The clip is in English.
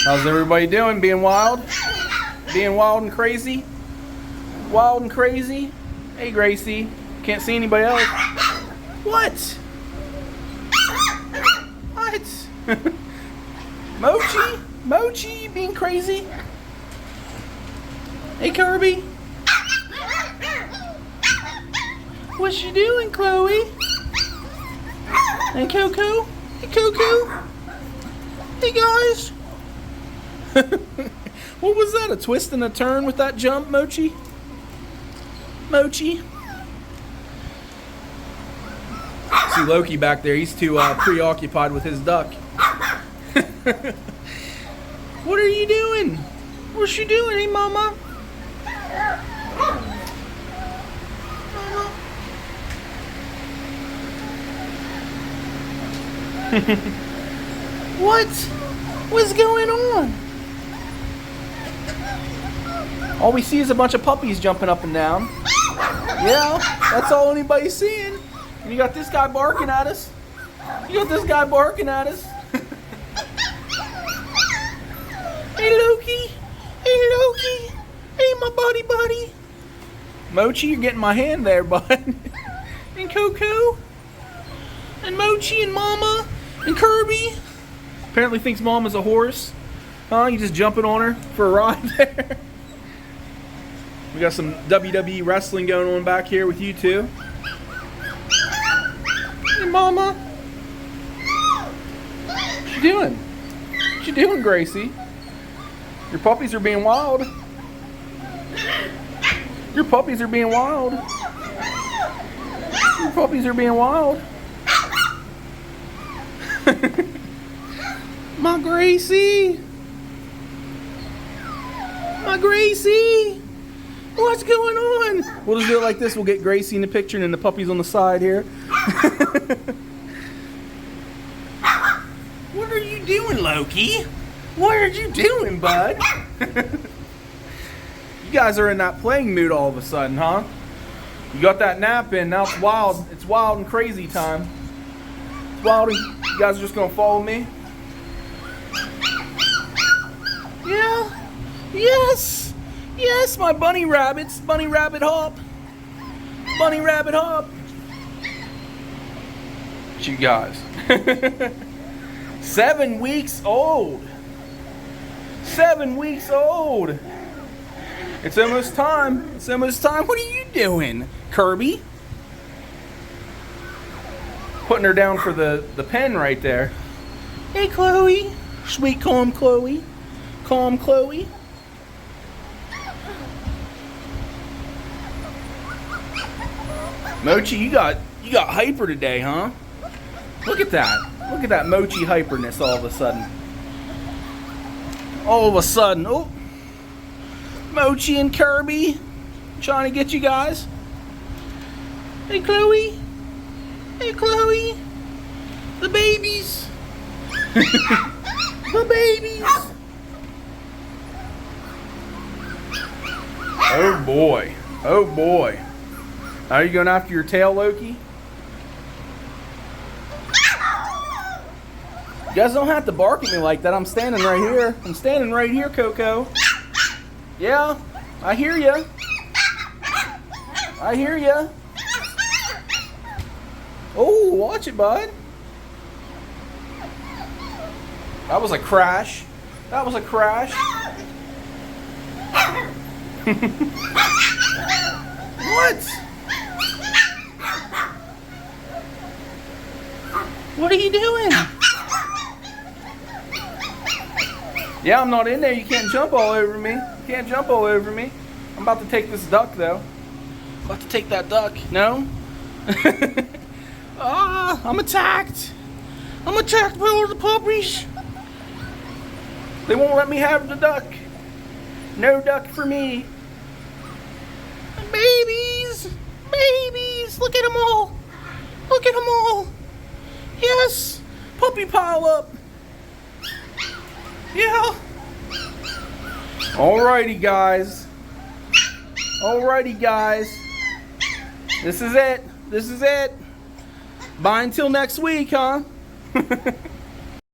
How's everybody doing? Being wild? Being wild and crazy? Wild and crazy? Hey, Gracie. Can't see anybody else. What? What? Mochi? Mochi, being crazy? Hey, Kirby. What you doing, Chloe? Hey, Coco. Hey, Coco. Hey, guys. What was that? A twist and a turn with that jump, Mochi? Mochi? See Loki back there. He's too preoccupied with his duck. What are you doing? What you doing, hey, Mama? What? What's going on? All we see is a bunch of puppies jumping up and down. Yeah, that's all anybody's seeing. And you got this guy barking at us. You got this guy barking at us. Hey, Loki. Hey, Loki. Hey, my buddy. Mochi, you're getting my hand there, bud. And Coco. And Mochi and Mama. And Kirby. Apparently thinks Mama's a horse. Huh? You just jumping on her for a ride there. We got some WWE wrestling going on back here with you two. Hey, Mama. What you doing? What you doing, Gracie? Your puppies are being wild. Your puppies are being wild. Your puppies are being wild. My Gracie. My Gracie. What's going on? We'll just do it like this. We'll get Gracie in the picture and then the puppies on the side here. What are you doing, Loki? What are you doing, bud? You guys are in that playing mood all of a sudden, huh? You got that nap in. Now it's wild. It's wild and crazy time. It's wild and you guys are just going to follow me? Yeah. Yes. Yes, my bunny rabbits. Bunny rabbit hop. Bunny rabbit hop. You guys. 7 weeks old. 7 weeks old. It's almost time. It's almost time. What are you doing, Kirby? Putting her down for the pen right there. Hey, Chloe. Sweet, calm Chloe. Calm Chloe. Mochi, you got hyper today, huh? Look at that. Look at that Mochi hyperness all of a sudden. All of a sudden. Oh. Mochi and Kirby trying to get you guys. Hey, Chloe. Hey, Chloe. The babies. The babies. Oh, boy. Oh, boy. Are you going after your tail, Loki? You guys don't have to bark at me like that. I'm standing right here. I'm standing right here, Coco. Yeah, I hear ya. I hear ya. Oh, watch it, bud. That was a crash. That was a crash. What? What are you doing? Yeah, I'm not in there. You can't jump all over me. You can't jump all over me. I'm about to take this duck, though. I'm about to take that duck. No? Ah, I'm attacked. I'm attacked by all the puppies. They won't let me have the duck. No duck for me. Babies. Babies. Look at them all. Look at them all. Yes. Puppy pile up. Yeah. Alrighty, guys. Alrighty, guys. This is it. This is it. Bye until next week, huh?